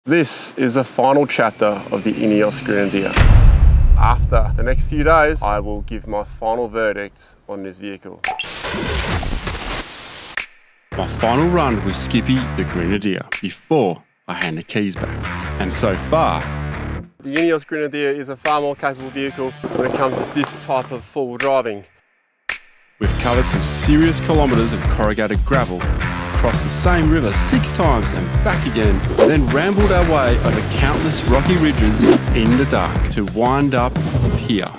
This is the final chapter of the Ineos Grenadier. After the next few days, I will give my final verdict on this vehicle. My final run with Skippy the Grenadier before I hand the keys back. And so far, the Ineos Grenadier is a far more capable vehicle when it comes to this type of four-wheel driving. we've covered some serious kilometres of corrugated gravel, crossed the same river 6 times and back again, then rambled our way over countless rocky ridges in the dark to wind up here.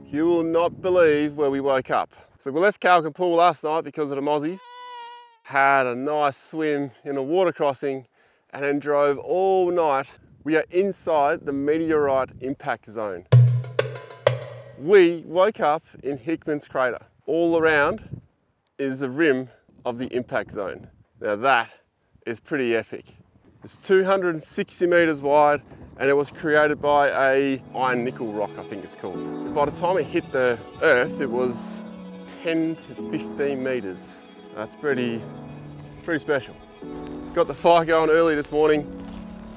You will not believe where we woke up. So we left Calcan Pool last night because of the mozzies, had a nice swim in a water crossing, and then drove all night. We are inside the meteorite impact zone. We woke up in Hickman's crater. All around is the rim of the impact zone. Now that is pretty epic. It's 260 meters wide and it was created by a iron nickel rock, I think it's called. By the time it hit the earth, it was 10 to 15 meters. That's pretty special. Got the fire going early this morning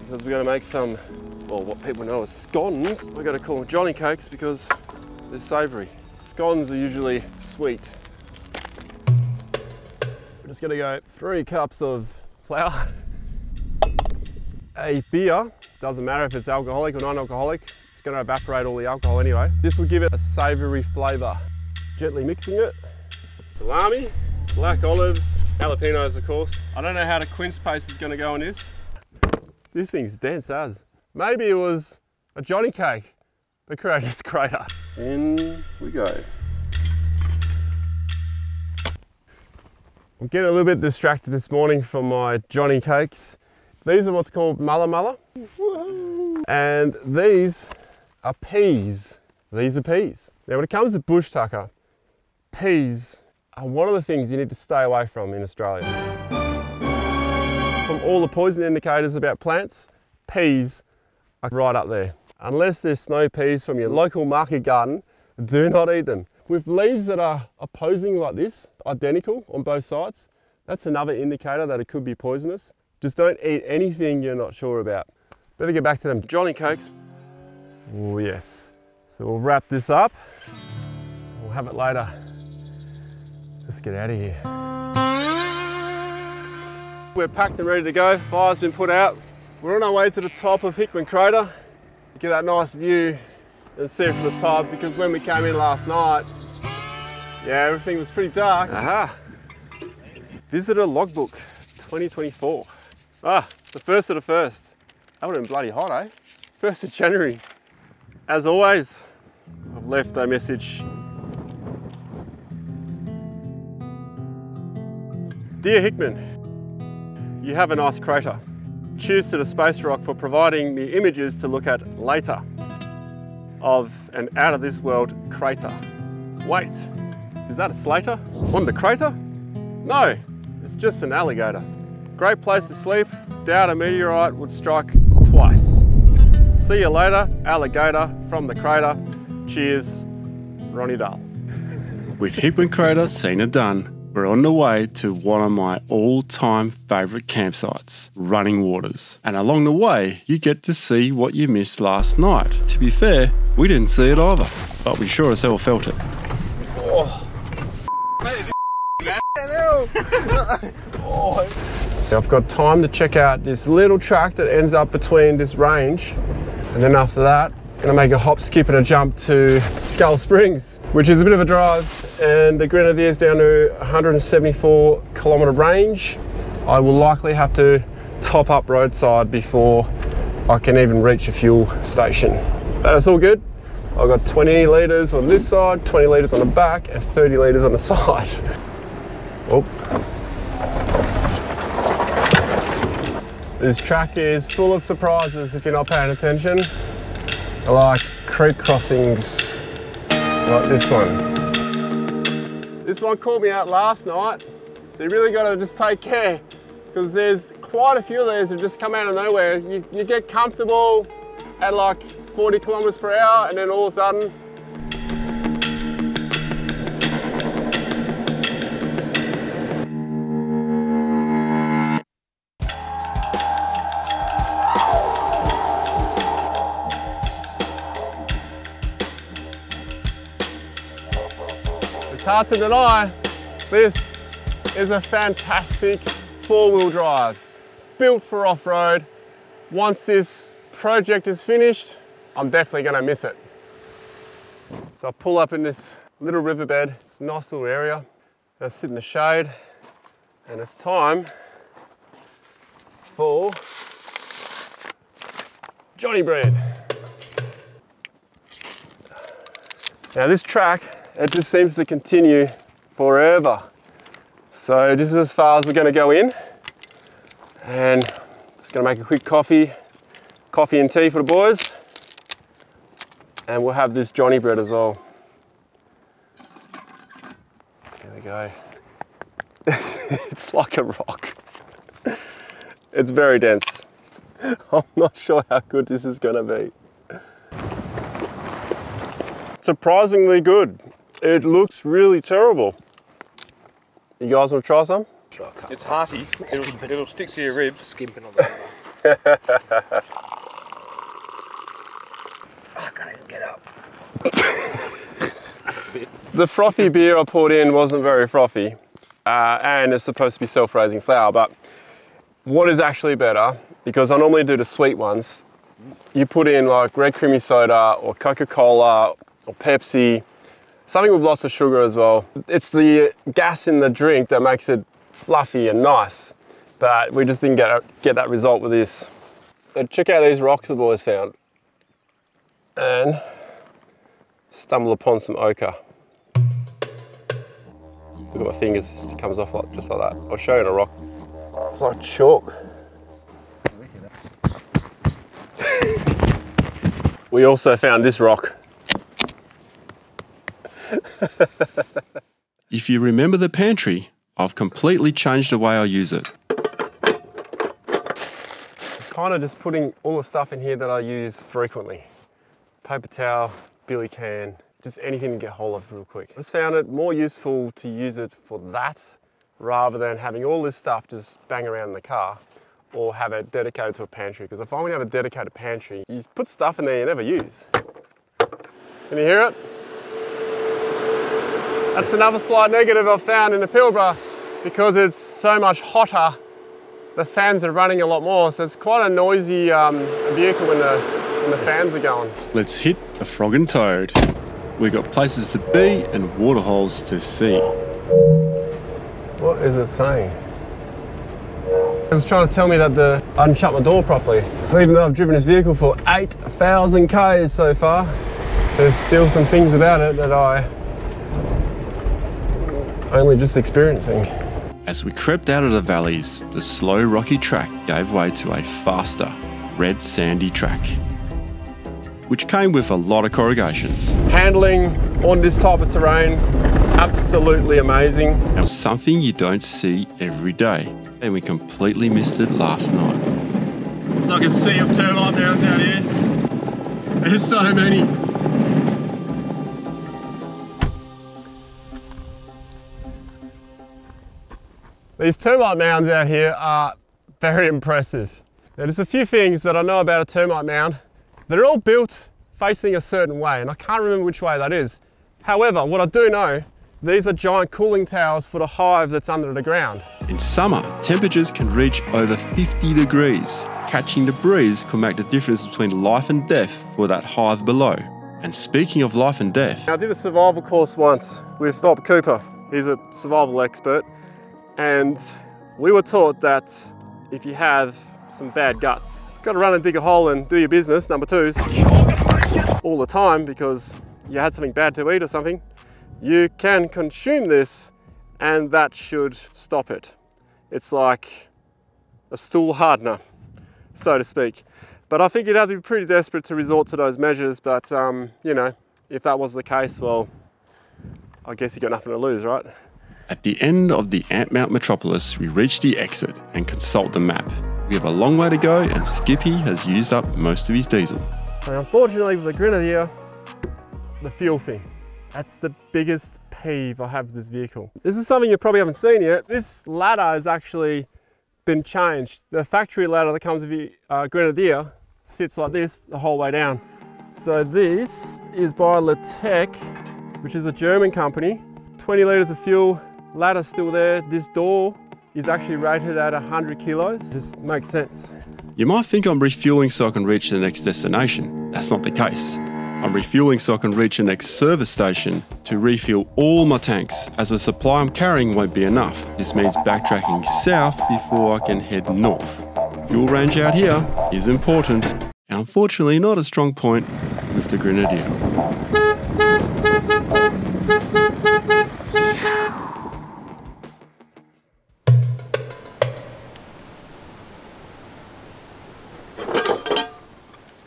because we're going to make some, well, what people know as scones. We're going to call them Johnny cakes because they're savoury. Scones are usually sweet. We're just going to go 3 cups of flour, a beer, doesn't matter if it's alcoholic or non-alcoholic, it's going to evaporate all the alcohol anyway. This will give it a savoury flavour. Gently mixing it, salami, black olives, jalapenos of course. I don't know how the quince paste is going to go in this. This thing's dense as. Maybe it was a Johnny cake that created this crater. In we go. I'm getting a little bit distracted this morning from my Johnny cakes. These are what's called mulla mulla. And these are peas. These are peas. Now when it comes to bush tucker, peas are one of the things you need to stay away from in Australia. From all the poison indicators about plants, peas are right up there. Unless they're snow peas from your local market garden, do not eat them. With leaves that are opposing like this, identical on both sides, that's another indicator that it could be poisonous. Just don't eat anything you're not sure about. Better get back to them Johnny cakes. Oh yes. So we'll wrap this up. We'll have it later. Let's get out of here. We're packed and ready to go. Fire's been put out. We're on our way to the top of Hickman Crater. Get that nice view and see it from the top, because when we came in last night, yeah, everything was pretty dark. Aha! Visitor logbook 2024. Ah, the first of the first. That would have been bloody hot, eh? 1st of January. As always, I've left a message. Dear Hickman, you have a nice crater. Cheers to the Space Rock for providing me images to look at later of an out of this world crater. Wait, is that a slater on the crater? No, it's just an alligator. Great place to sleep. Doubt a meteorite would strike twice. See you later, alligator from the crater. Cheers, Ronny Dahl. with Hickman Crater seen and done, we're on the way to one of my all-time favourite campsites, Running Waters. And along the way, you get to see what you missed last night. To be fair, we didn't see it either, but we sure as hell felt it. So I've got time to check out this little track that ends up between this range, and then after that, I'm gonna make a hop, skip and a jump to Skull Springs, which is a bit of a drive, and the Grenadiers down to 174 kilometre range. I will likely have to top up roadside before I can even reach a fuel station. But it's all good. I've got 20 litres on this side, 20 litres on the back, and 30 litres on the side. Oh. This track is full of surprises if you're not paying attention. I like creek crossings like this one. This one caught me out last night, so you really got to just take care, because there's quite a few of these that just come out of nowhere. You get comfortable at like 40 kilometers per hour, and then all of a sudden, hard to deny, this is a fantastic four-wheel drive, built for off-road. Once this project is finished, I'm definitely gonna miss it. So I pull up in this little riverbed. It's a nice little area. I sit in the shade, and it's time for Johnny bread. Now this track, it just seems to continue forever. So this is as far as we're gonna go in. And just gonna make a quick coffee and tea for the boys. And we'll have this Johnny bread as well. There we go. It's like a rock. It's very dense. I'm not sure how good this is gonna be. Surprisingly good. It looks really terrible. You guys want to try some? It's hearty. It'll stick to your ribs. Skimping on the I can't even get up. The frothy beer I poured in wasn't very frothy, and it's supposed to be self-raising flour, but what is actually better, because I normally do the sweet ones, you put in like red creamy soda or Coca-Cola or Pepsi, something with lots of sugar as well. It's the gas in the drink that makes it fluffy and nice, but we just didn't get that result with this. And check out these rocks the boys found, and stumble upon some ochre. Look at my fingers, it comes off like, just like that. I'll show you in a rock. It's like chalk. We also found this rock. If you remember the pantry, I've completely changed the way I use it. Kind of just putting all the stuff in here that I use frequently. Paper towel, billy can, just anything to get hold of real quick. I just found it more useful to use it for that rather than having all this stuff just bang around in the car or have it dedicated to a pantry. Because if I want to have a dedicated pantry, you put stuff in there you never use. Can you hear it? That's another slight negative I've found in the Pilbara, because it's so much hotter, the fans are running a lot more, so it's quite a noisy vehicle when the fans are going. Let's hit the Frog and Toad. We've got places to be and waterholes to see. What is it saying? It was trying to tell me that I hadn't shut my door properly. So even though I've driven this vehicle for 8,000 Ks so far, there's still some things about it that I only just experiencing. As we crept out of the valleys, the slow rocky track gave way to a faster, red sandy track, which came with a lot of corrugations. Handling on this type of terrain, absolutely amazing. Now something you don't see every day, and we completely missed it last night. It's like a sea of termite mounds out here. There's so many. These termite mounds out here are very impressive. Now, there's a few things that I know about a termite mound. They're all built facing a certain way, and I can't remember which way that is. However, what I do know, these are giant cooling towers for the hive that's under the ground. In summer, temperatures can reach over 50 degrees. Catching the breeze could make the difference between life and death for that hive below. And speaking of life and death, I did a survival course once with Bob Cooper. He's a survival expert. And we were taught that if you have some bad guts, you've got to run and dig a hole and do your business, number twos, all the time, because you had something bad to eat or something. You can consume this and that should stop it. It's like a stool hardener, so to speak. But I think you'd have to be pretty desperate to resort to those measures, but you know, if that was the case, well, I guess you got nothing to lose, right? at the end of the Ant Mount metropolis, we reach the exit and consult the map. We have a long way to go and Skippy has used up most of his diesel. So unfortunately with the Grenadier, the fuel thing, that's the biggest peeve I have with this vehicle. This is something you probably haven't seen yet. This ladder has actually been changed. The factory ladder that comes with the Grenadier sits like this the whole way down. So this is by Latec, which is a German company. 20 litres of fuel, ladder's still there. This Dahl is actually rated at 100 kilos. This makes sense. You might think I'm refueling so I can reach the next destination. That's not the case. I'm refueling so I can reach the next service station to refuel all my tanks, as the supply I'm carrying won't be enough. This means backtracking south before I can head north. Fuel range out here is important, and unfortunately not a strong point with the Grenadier.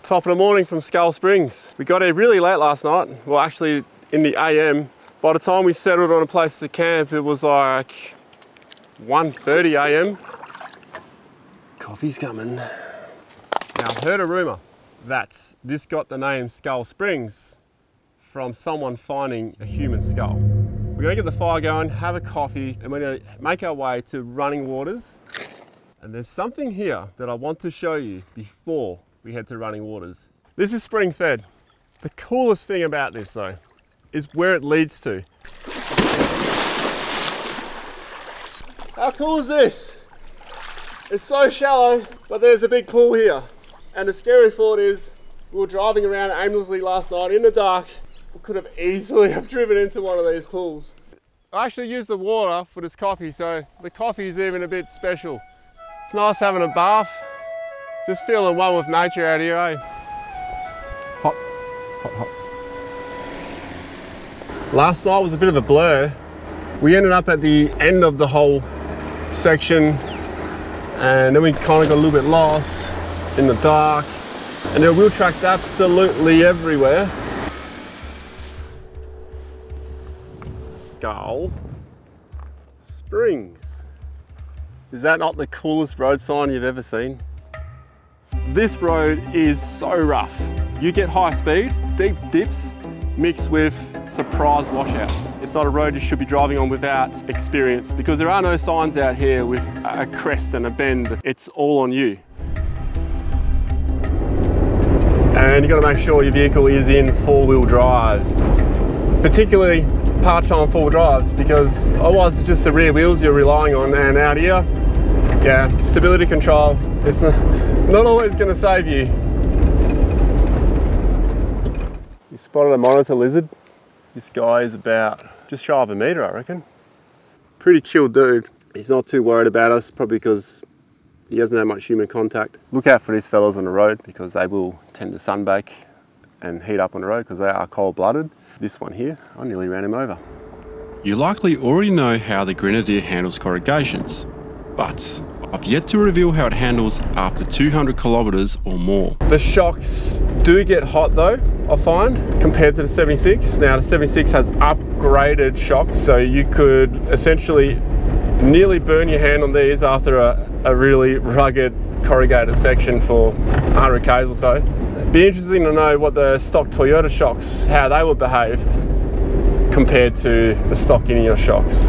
Top of the morning from Skull Springs. We got here really late last night. Well, actually in the AM. By the time we settled on a place to camp, it was like 1:30 AM. Coffee's coming. Now, I've heard a rumor that this got the name Skull Springs from someone finding a human skull. We're gonna get the fire going, have a coffee, and we're gonna make our way to Running Waters. And there's something here that I want to show you before we head to Running Waters. This is spring fed. The coolest thing about this though is where it leads to. How cool is this? It's so shallow, but there's a big pool here. And the scary thought is, we were driving around aimlessly last night in the dark. We could have easily have driven into one of these pools. I actually used the water for this coffee, so the coffee is even a bit special. It's nice having a bath. Just feeling one with nature out here, eh? Hot, hot, hot. Last night was a bit of a blur. We ended up at the end of the whole section, and then we kind of got a little bit lost in the dark. And there are wheel tracks absolutely everywhere. Skull Springs. Is that not the coolest road sign you've ever seen? This road is so rough. You get high speed, deep dips, mixed with surprise washouts. It's not a road you should be driving on without experience, because there are no signs out here with a crest and a bend. It's all on you. And you've got to make sure your vehicle is in four-wheel drive, particularly part-time four-wheel drives, because otherwise it's just the rear wheels you're relying on. And out here, yeah, stability control, it's not always going to save you. You spotted a monitor lizard. This guy is about just shy of a metre, I reckon. Pretty chill dude. He's not too worried about us, probably because he doesn't have much human contact. Look out for these fellas on the road, because they will tend to sunbake and heat up on the road because they are cold-blooded. This one here, I nearly ran him over. You likely already know how the Grenadier handles corrugations, but I've yet to reveal how it handles after 200 kilometres or more. The shocks do get hot though, I find, compared to the 76. Now the 76 has upgraded shocks, so you could essentially nearly burn your hand on these after a really rugged corrugated section for 100 k's or so. It'd be interesting to know what the stock Toyota shocks, how they would behave compared to the stock Ineos shocks.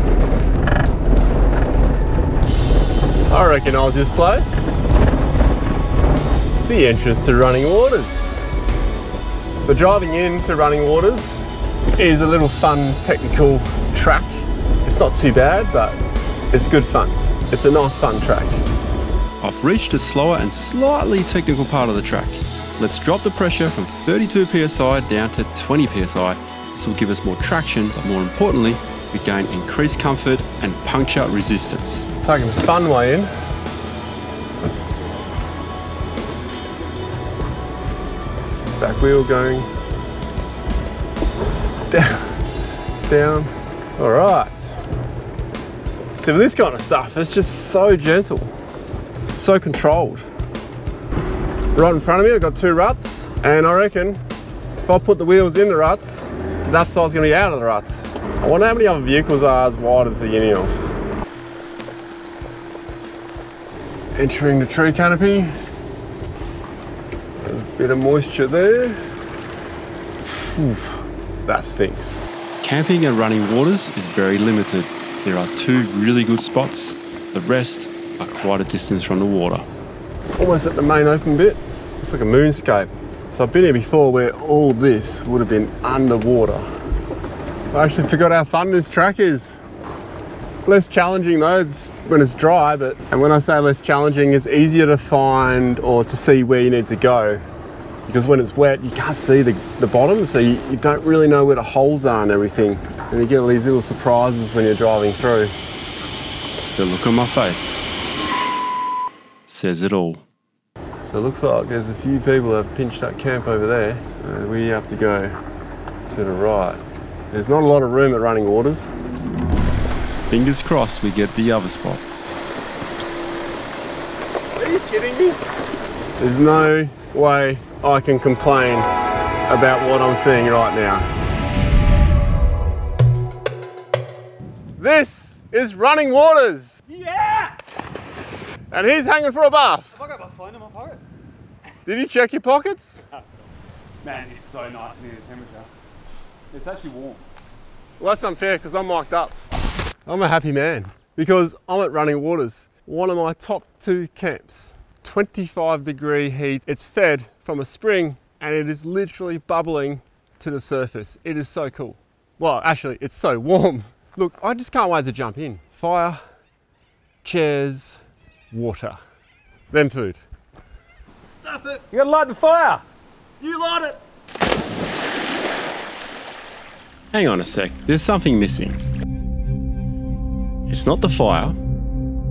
I recognise this place. It's the entrance to Running Waters. So driving into Running Waters is a little fun technical track. It's not too bad, but it's good fun. It's a nice fun track. I've reached a slower and slightly technical part of the track. Let's drop the pressure from 32 psi down to 20 psi. This will give us more traction, but more importantly, we gain increased comfort and puncture resistance. Taking the fun way in. Back wheel going down. All right. So with this kind of stuff, it's just so gentle, so controlled. Right in front of me, I've got two ruts, and I reckon if I put the wheels in the ruts, that side's gonna be out of the ruts. I wonder how many other vehicles are as wide as the Ineos. Entering the tree canopy. There's a bit of moisture there. Oof, that stinks. Camping at Running Waters is very limited. There are two really good spots. The rest are quite a distance from the water. Almost at the main open bit. It's like a moonscape. So I've been here before where all this would have been underwater. I actually forgot how fun this track is. Less challenging though, it's when it's dry, and when I say less challenging, it's easier to find or to see where you need to go. Because when it's wet, you can't see the bottom, so you don't really know where the holes are and everything. And you get all these little surprises when you're driving through. The look on my face says it all. So it looks like there's a few people that have pinched up camp over there. We have to go to the right. There's not a lot of room at Running Waters. Fingers crossed we get the other spot. Are you kidding me? There's no way I can complain about what I'm seeing right now. This is Running Waters! Yeah! And he's hanging for a bath. I got my phone in my pocket. Did you check your pockets? Man, it's so nice near the temperature. It's actually warm. Well, that's unfair because I'm mic'd up. I'm a happy man because I'm at Running Waters, one of my top 2 camps. 25-degree heat. It's fed from a spring and it is literally bubbling to the surface. It is so cool. Well, actually, it's so warm. Look, I just can't wait to jump in. Fire, chairs, water, then food. Stop it! You gotta light the fire! You light it! Hang on a sec, there's something missing. It's not the fire,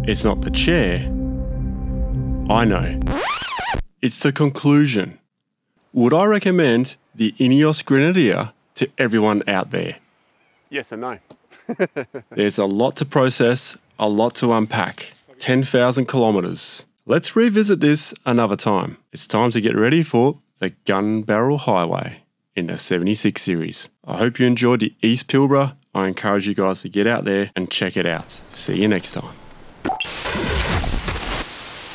it's not the chair. I know. It's the conclusion. Would I recommend the Ineos Grenadier to everyone out there? Yes and no. There's a lot to process, a lot to unpack. 10,000 kilometres. Let's revisit this another time. It's time to get ready for the Gun Barrel Highway in the 76 series. I hope you enjoyed the East Pilbara. I encourage you guys to get out there and check it out. See you next time.